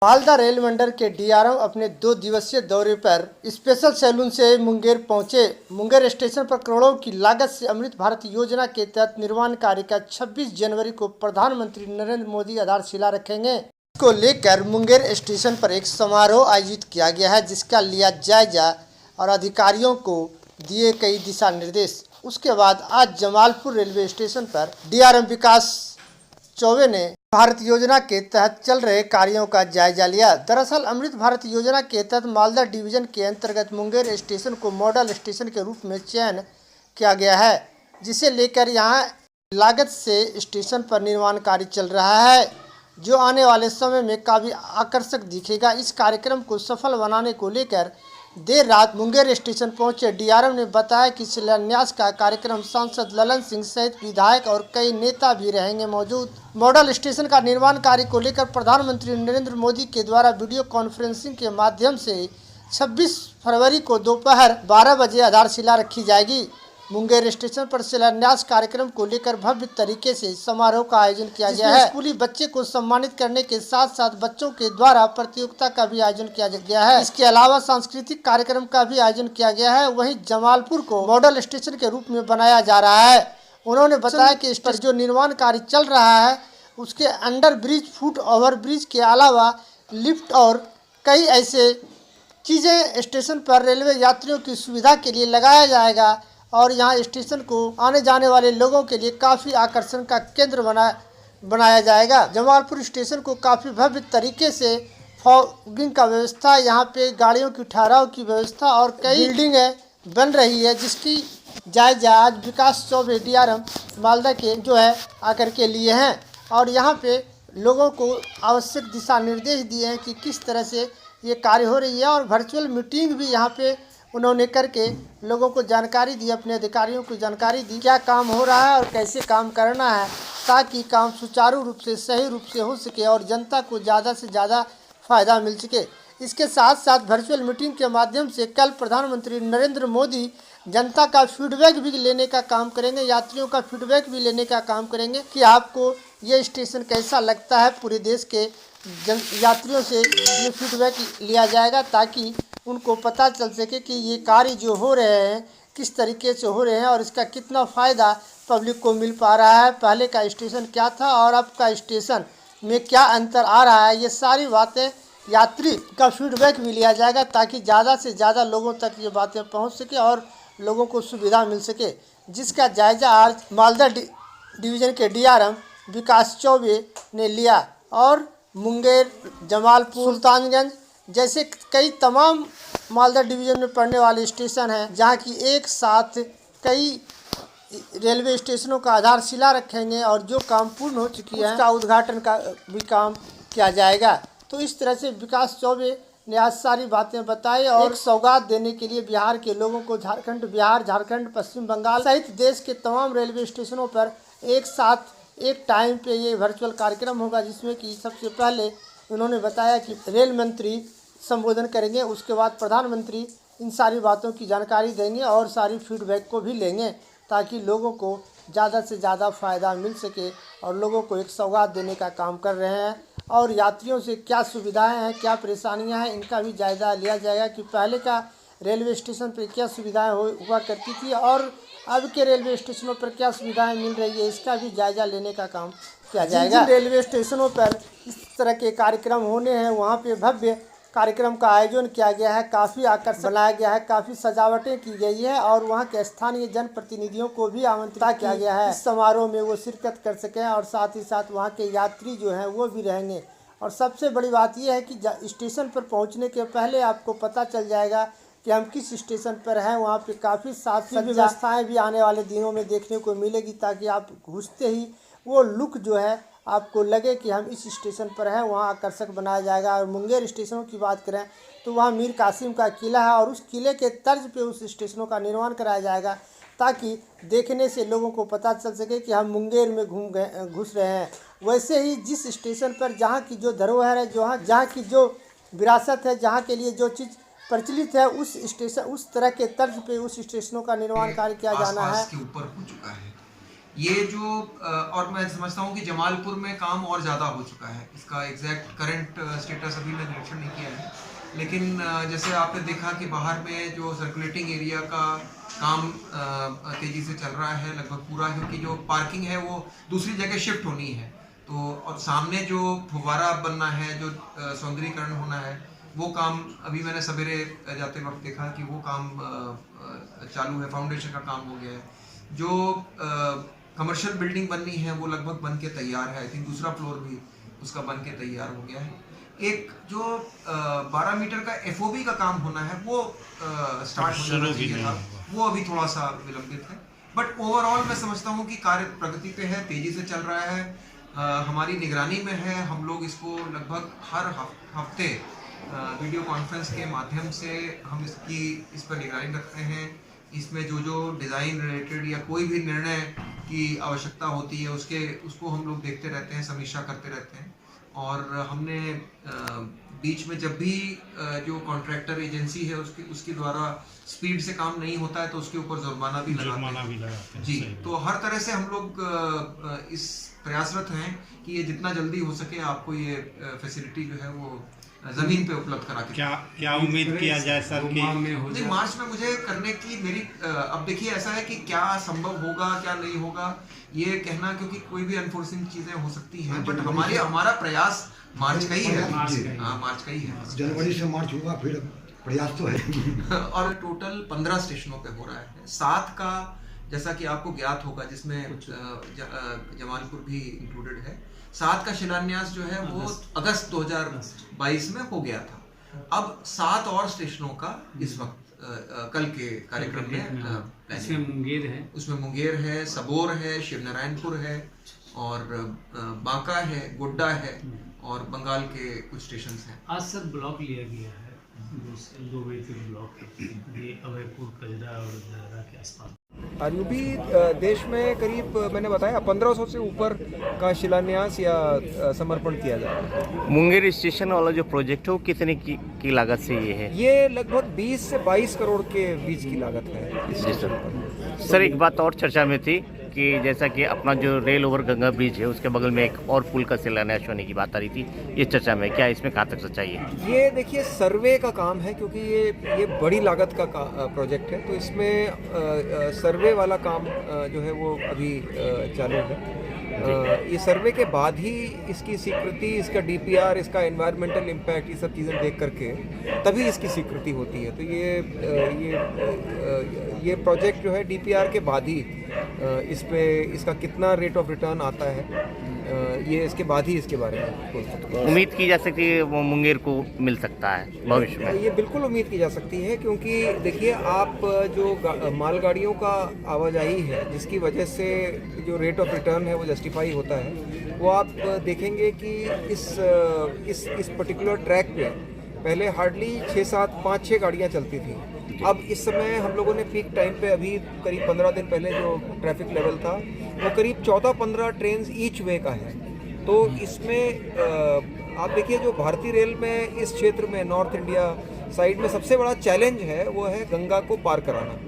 Malda rail मंडल के DRM अपने 2 दिवसीय दौरे पर स्पेशल सैलून से मुंगेर पहुंचे। मुंगेर स्टेशन पर करोड़ों की लागत से अमृत भारत योजना के तहत निर्माण कार्य का 26 जनवरी को प्रधानमंत्री नरेंद्र मोदी आधारशिला रखेंगे। इसको लेकर मुंगेर स्टेशन पर एक समारोह आयोजित किया गया है, जिसका लिया जायजा और अधिकारियों को दिए कई दिशा निर्देश। उसके बाद आज जमालपुर रेलवे स्टेशन पर डीआरएम विकास चौबे ने भारत योजना के तहत चल रहे कार्यों का जायजा लिया। दरअसल अमृत भारत योजना के तहत मालदा डिवीजन के अंतर्गत मुंगेर स्टेशन को मॉडल स्टेशन के रूप में चयन किया गया है, जिसे लेकर यहां लागत से स्टेशन पर निर्माण कार्य चल रहा है, जो आने वाले समय में काफ़ी आकर्षक दिखेगा। इस कार्यक्रम को सफल बनाने को लेकर देर रात मुंगेर स्टेशन पहुंचे डीआरएम ने बताया कि शिलान्यास का कार्यक्रम सांसद ललन सिंह सहित विधायक और कई नेता भी रहेंगे मौजूद। मॉडल स्टेशन का निर्माण कार्य को लेकर प्रधानमंत्री नरेंद्र मोदी के द्वारा वीडियो कॉन्फ्रेंसिंग के माध्यम से 26 फरवरी को दोपहर 12 बजे आधारशिला रखी जाएगी। मुंगेर स्टेशन पर शिलान्यास कार्यक्रम को लेकर भव्य तरीके से समारोह का आयोजन किया गया है। स्कूली बच्चे को सम्मानित करने के साथ साथ बच्चों के द्वारा प्रतियोगिता का भी आयोजन किया गया है। इसके अलावा सांस्कृतिक कार्यक्रम का भी आयोजन किया गया है। वहीं जमालपुर को मॉडल स्टेशन के रूप में बनाया जा रहा है। उन्होंने बताया कि इस पर जो निर्माण कार्य चल रहा है उसके under bridge, foot over bridge के अलावा लिफ्ट और कई ऐसे चीजें स्टेशन पर रेलवे यात्रियों की सुविधा के लिए लगाया जाएगा और यहाँ स्टेशन को आने जाने वाले लोगों के लिए काफ़ी आकर्षण का केंद्र बनाया जाएगा। जमालपुर स्टेशन को काफ़ी भव्य तरीके से फॉगिंग का व्यवस्था, यहाँ पे गाड़ियों की ठहराव की व्यवस्था और कई बिल्डिंगें बन रही है, जिसकी जायजा आज विकास चौबे डीआरएम मालदा के जो है आकर के लिए हैं और यहाँ पे लोगों को आवश्यक दिशा निर्देश दिए हैं कि किस तरह से ये कार्य हो रही है। और वर्चुअल मीटिंग भी यहाँ पे उन्होंने करके लोगों को जानकारी दी, अपने अधिकारियों को जानकारी दी क्या काम हो रहा है और कैसे काम करना है, ताकि काम सुचारू रूप से सही रूप से हो सके और जनता को ज़्यादा से ज़्यादा फ़ायदा मिल सके। इसके साथ साथ वर्चुअल मीटिंग के माध्यम से कल प्रधानमंत्री नरेंद्र मोदी जनता का फीडबैक भी लेने का काम करेंगे, यात्रियों का फीडबैक भी लेने का काम करेंगे कि आपको ये स्टेशन कैसा लगता है। पूरे देश के यात्रियों से ये फीडबैक लिया जाएगा ताकि उनको पता चल सके कि ये कार्य जो हो रहे हैं किस तरीके से हो रहे हैं और इसका कितना फ़ायदा पब्लिक को मिल पा रहा है, पहले का स्टेशन क्या था और अब का स्टेशन में क्या अंतर आ रहा है। ये सारी बातें यात्री का फीडबैक भी लिया जाएगा ताकि ज़्यादा से ज़्यादा लोगों तक ये बातें पहुंच सके और लोगों को सुविधा मिल सके, जिसका जायजा आज मालदा डिवीज़न के डीआरएम विकास चौबे ने लिया। और मुंगेर, जमालपुर, सुल्तानगंज जैसे कई तमाम मालदा डिवीज़न में पड़ने वाले स्टेशन हैं, जहाँ की एक साथ कई रेलवे स्टेशनों का आधारशिला रखेंगे और जो काम पूर्ण हो चुकी है उसका उद्घाटन का भी काम किया जाएगा। तो इस तरह से विकास चौबे ने आज सारी बातें बताई और एक सौगात देने के लिए बिहार के लोगों को बिहार, झारखंड, पश्चिम बंगाल सहित देश के तमाम रेलवे स्टेशनों पर एक साथ एक टाइम पे ये वर्चुअल कार्यक्रम होगा, जिसमें कि सबसे पहले उन्होंने बताया कि रेल मंत्री संबोधन करेंगे, उसके बाद प्रधानमंत्री इन सारी बातों की जानकारी देंगे और सारी फीडबैक को भी लेंगे ताकि लोगों को ज़्यादा से ज़्यादा फ़ायदा मिल सके और लोगों को एक सौगात देने का काम कर रहे हैं। और यात्रियों से क्या सुविधाएं हैं, क्या परेशानियां हैं, इनका भी जायज़ा लिया जाएगा कि पहले का रेलवे स्टेशन पर क्या सुविधाएं हुआ करती थी और अब के रेलवे स्टेशनों पर क्या सुविधाएं मिल रही है, इसका भी जायज़ा लेने का काम किया जाएगा। जिन रेलवे स्टेशनों पर इस तरह के कार्यक्रम होने हैं वहाँ पे भव्य कार्यक्रम का आयोजन किया गया है, काफ़ी आकर्षक बनाया गया है, काफ़ी सजावटें की गई है और वहाँ के स्थानीय जनप्रतिनिधियों को भी आमंत्रित किया गया है इस समारोह में वो शिरकत कर सकें और साथ ही साथ वहाँ के यात्री जो हैं वो भी रहेंगे। और सबसे बड़ी बात यह है कि स्टेशन पर पहुँचने के पहले आपको पता चल जाएगा कि हम किस स्टेशन पर हैं। वहाँ पे काफ़ी साफ़ व्यवस्थाएँ भी आने वाले दिनों में देखने को मिलेगी ताकि आप घुसते ही वो लुक जो है आपको लगे कि हम इस स्टेशन पर हैं, वहाँ आकर्षक बनाया जाएगा। और मुंगेर स्टेशनों की बात करें तो वहाँ मीर कासिम का किला है और उस किले के तर्ज पे उस स्टेशनों का निर्माण कराया जाएगा ताकि देखने से लोगों को पता चल सके कि हम मुंगेर में घुस रहे हैं। वैसे ही जिस स्टेशन पर जहाँ की जो धरोहर है, जहाँ की जो विरासत है, जहाँ के लिए जो चीज़ प्रचलित है, उस तरह के तर्ज पे उस स्टेशनों का निर्माण कार्य किया जाना है। के ऊपर हो चुका है ये जो और मैं समझता हूँ कि जमालपुर में काम और ज़्यादा हो चुका है। इसका एग्जैक्ट करंट स्टेटस अभी मैं निरीक्षण नहीं किया है, लेकिन जैसे आपने देखा कि बाहर में जो सर्कुलेटिंग एरिया का काम तेज़ी से चल रहा है लगभग पूरा, क्योंकि जो पार्किंग है वो दूसरी जगह शिफ्ट होनी है। तो और सामने जो फुव्वारा बनना है, जो सौंदर्यीकरण होना है, वो काम अभी मैंने सवेरे जाते वक्त देखा कि वो काम चालू है, फाउंडेशन का काम हो गया है। जो कमर्शियल बिल्डिंग बननी है वो लगभग बन के तैयार है। आई थिंक दूसरा फ्लोर भी उसका बन के तैयार हो गया है। एक जो 12 मीटर का एफओबी का काम होना है वो स्टार्ट हो जाना चाहिए था, वो अभी थोड़ा सा विलंबित है। बट ओवरऑल मैं समझता हूँ कि कार्य प्रगति पे है, तेजी से चल रहा है, हमारी निगरानी में है। हम लोग इसको लगभग हर हफ्ते वीडियो कॉन्फ्रेंस के माध्यम से हम इस पर निगरानी रखते हैं। इसमें जो डिज़ाइन रिलेटेड या कोई भी निर्णय की आवश्यकता होती है उसको हम लोग देखते रहते हैं, समीक्षा करते रहते हैं। और हमने बीच में जब भी जो कॉन्ट्रैक्टर एजेंसी है उसके द्वारा स्पीड से काम नहीं होता है तो उसके ऊपर जुर्माना भी लगाते हैं जी। तो हर तरह से हम लोग इस प्रयासरत हैं कि ये जितना जल्दी हो सके आपको ये फैसिलिटी जो है वो जमीन पे उपलब्ध करा के। क्या उम्मीद किया जाए सर कि नहीं, मार्च में मुझे करने की मेरी अब देखिए ऐसा है कि क्या संभव होगा क्या नहीं होगा ये कहना, क्योंकि कोई भी अनफोर्सिंग चीजें हो सकती हैं, बट हमारा प्रयास मार्च का ही है। हाँ, मार्च का ही है। जनवरी से मार्च होगा, फिर प्रयास तो है। और टोटल 15 स्टेशनों पे हो रहा है। 7 का जैसा कि आपको ज्ञात होगा, जिसमें जमालपुर भी इंक्लूडेड है। 7 का शिलान्यास जो है वो अगस्त 2022 में हो गया था। अब 7 और स्टेशनों का इस वक्त कल के कार्यक्रम में उसमें मुंगेर है, सबोर है, शिवनारायणपुर है और बांका है, गोड्डा है और बंगाल के कुछ स्टेशन हैं। आज सर ब्लॉक लिया गया है, 2 बजे तक ब्लॉक है, ये अभयपुर, कजरा और दर्रा के आसपास। आरयूबी देश में करीब मैंने बताया 1500 से ऊपर का शिलान्यास या समर्पण किया जा रहा है। मुंगेर स्टेशन वाला जो प्रोजेक्ट है वो कितने की लागत से ये है? ये लगभग 20 से 22 करोड़ के बीच की लागत है इस स्टेशन पर। सर एक बात और चर्चा में थी कि जैसा कि अपना जो रेल ओवर गंगा ब्रिज है उसके बगल में एक और पुल का शिलान्यास होने की बात आ रही थी, ये चर्चा में क्या इसमें कहाँ तक सच्चाई है? ये देखिए सर्वे का काम है, क्योंकि ये बड़ी लागत का प्रोजेक्ट है, तो इसमें सर्वे वाला काम जो है वो अभी चालू है। ये सर्वे के बाद ही इसकी स्वीकृति, इसका डीपीआर, इसका एनवायरमेंटल इम्पैक्ट, ये सब चीज़ें देख करके तभी इसकी स्वीकृति होती है। तो ये प्रोजेक्ट जो है डीपीआर के बाद ही इसका कितना रेट ऑफ रिटर्न आता है, ये इसके बाद ही इसके बारे में बोल सकते हैं। उम्मीद की जा सकती है वो मुंगेर को मिल सकता है भविष्य में? ये बिल्कुल उम्मीद की जा सकती है, क्योंकि देखिए आप जो मालगाड़ियों का आवाजाही है जिसकी वजह से जो रेट ऑफ रिटर्न है वो जस्टिफाई होता है, वो आप देखेंगे कि इस पर्टिकुलर ट्रैक पे पहले हार्डली 5-6 गाड़ियाँ चलती थी। अब इस समय हम लोगों ने पीक टाइम पे अभी करीब 15 दिन पहले जो ट्रैफिक लेवल था वो करीब 14-15 ट्रेन ईच वे का है। तो इसमें आप देखिए जो भारतीय रेल में इस क्षेत्र में नॉर्थ इंडिया साइड में सबसे बड़ा चैलेंज है वो है गंगा को पार कराना।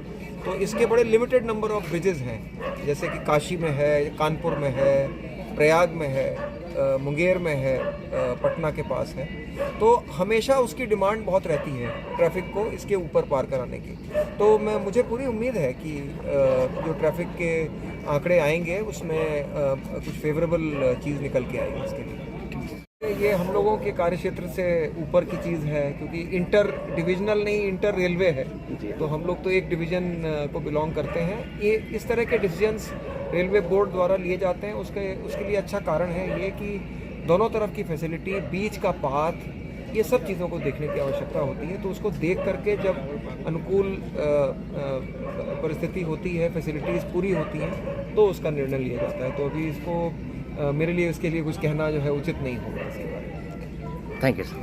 तो इसके बड़े लिमिटेड नंबर ऑफ ब्रिजेज़ हैं, जैसे कि काशी में है, कानपुर में है, प्रयाग में है, मुंगेर में है, पटना के पास है। तो हमेशा उसकी डिमांड बहुत रहती है ट्रैफिक को इसके ऊपर पार कराने की। तो मुझे पूरी उम्मीद है कि जो ट्रैफिक के आंकड़े आएंगे उसमें कुछ फेवरेबल चीज़ निकल के आएगी इसके लिए। ये हम लोगों के कार्यक्षेत्र से ऊपर की चीज़ है, क्योंकि इंटर डिविजनल नहीं, इंटर रेलवे है, तो हम लोग तो एक डिवीज़न को बिलोंग करते हैं। ये इस तरह के डिसीजंस रेलवे बोर्ड द्वारा लिए जाते हैं। उसके लिए अच्छा कारण है ये कि दोनों तरफ की फैसिलिटी, बीच का पाथ, ये सब चीज़ों को देखने की आवश्यकता होती है। तो उसको देख करके जब अनुकूल परिस्थिति होती है, फैसिलिटीज़ पूरी होती हैं, तो उसका निर्णय लिया जाता है। तो अभी इसको मेरे लिए इसके लिए कुछ कहना जो है उचित नहीं होगा इसके बारे में। Thank you sir.